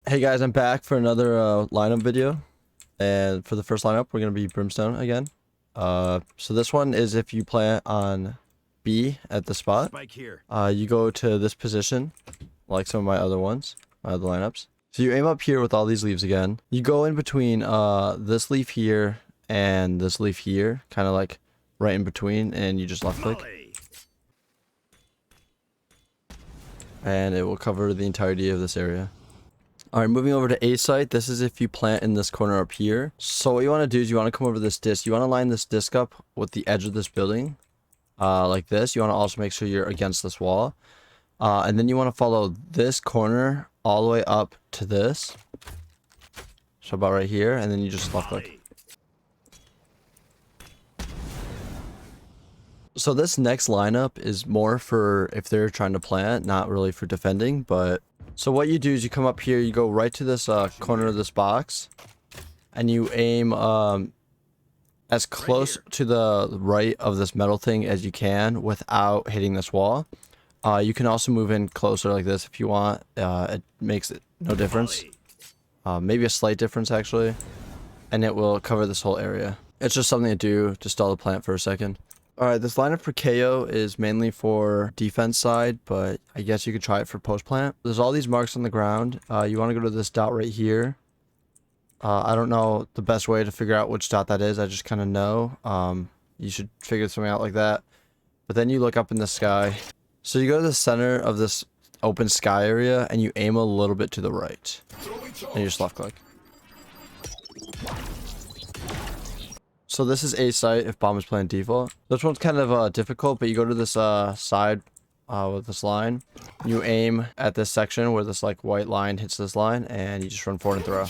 Hey guys, I'm back for another lineup video, and for the first lineup we're gonna be Brimstone again. So this one is if you plant on B at the spot. Spike here. You go to this position, like some of my other ones, my other lineups. So you aim up here with all these leaves again. You go in between this leaf here and this leaf here, kind of like right in between, and you just left click, Molly. and it will cover the entirety of this area. Alright, moving over to A site. This is if you plant in this corner up here. So what you want to do is you want to come over this disc. You want to line this disc up with the edge of this building. Like this. You want to also make sure you're against this wall. And then you want to follow this corner all the way up to this. So about right here. And then you just left click. So this next lineup is more for if they're trying to plant, not really for defending, but... So what you do is you come up here, you go right to this corner of this box, and you aim as close to the right of this metal thing as you can without hitting this wall. You can also move in closer like this if you want. It makes it no difference. Maybe a slight difference actually. And it will cover this whole area. It's just something to do to stall the plant for a second. Alright, this lineup for Kayo is mainly for defense side, but I guess you could try it for post plant. There's all these marks on the ground. You want to go to this dot right here. I don't know the best way to figure out which dot that is. I just kind of know. You should figure something out like that. But then you look up in the sky. So you go to the center of this open sky area and you aim a little bit to the right. And you just left click. So this is A site if bomb is playing default. This one's kind of difficult, but you go to this side with this line. You aim at this section where this like white line hits this line, and you just run forward and throw.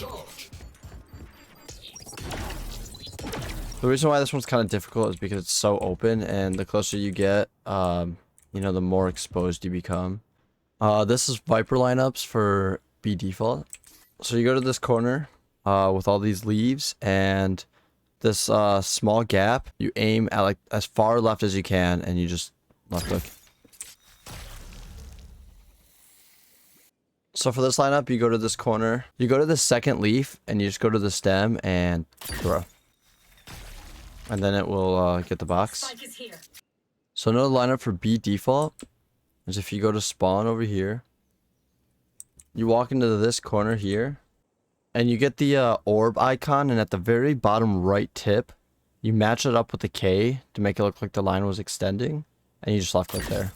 The reason why this one's kind of difficult is because it's so open, and the closer you get, you know, the more exposed you become. This is Viper lineups for B default. So you go to this corner with all these leaves, and this small gap, you aim at like as far left as you can, and you just left click. So for this lineup, you go to this corner, you go to the second leaf, and you just go to the stem and throw. And then it will get the box. So another lineup for B default is if you go to spawn over here, you walk into this corner here, and you get the orb icon, and at the very bottom right tip, you match it up with the K to make it look like the line was extending, and you just left click there.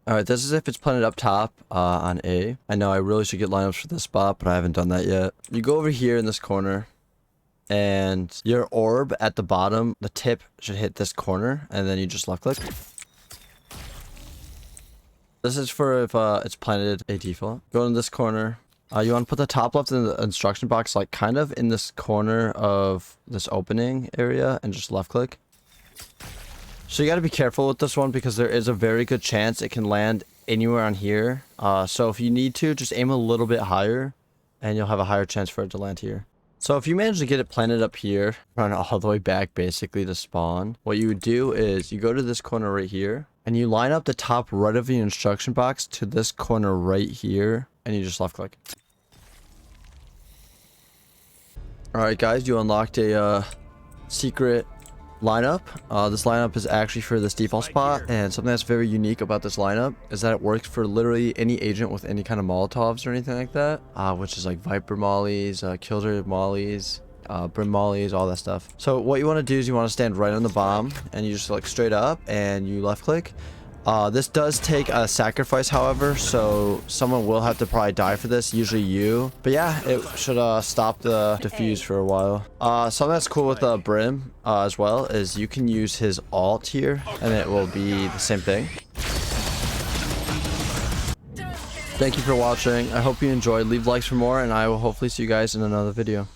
Alright, this is if it's planted up top on A. I know I really should get lineups for this spot, but I haven't done that yet. You go over here in this corner, and your orb at the bottom, the tip should hit this corner, and then you just left click. This is for if it's planted A default. Go in this corner. You want to put the top left in the instruction box, like kind of in this corner of this opening area, and just left click. So you got to be careful with this one because there is a very good chance it can land anywhere on here. So if you need to, just aim a little bit higher, and you'll have a higher chance for it to land here. So if you manage to get it planted up here, run all the way back basically to spawn, what you would do is you go to this corner right here, and you line up the top right of the instruction box to this corner right here, and you just left click. Alright guys, you unlocked a secret lineup. This lineup is actually for this default spot, and something that's very unique about this lineup is that it works for literally any agent with any kind of Molotovs or anything like that, which is like Viper mollies, Killjoy mollies, Brim mollies, all that stuff. So what you want to do is you want to stand right on the bomb, and you just like straight up, and you left click. This does take a sacrifice, however, so someone will have to probably die for this, usually you. But yeah, it should stop the defuse for a while. Something that's cool with Brim as well is you can use his ult here, and it will be the same thing. Thank you for watching. I hope you enjoyed. Leave likes for more, and I will hopefully see you guys in another video.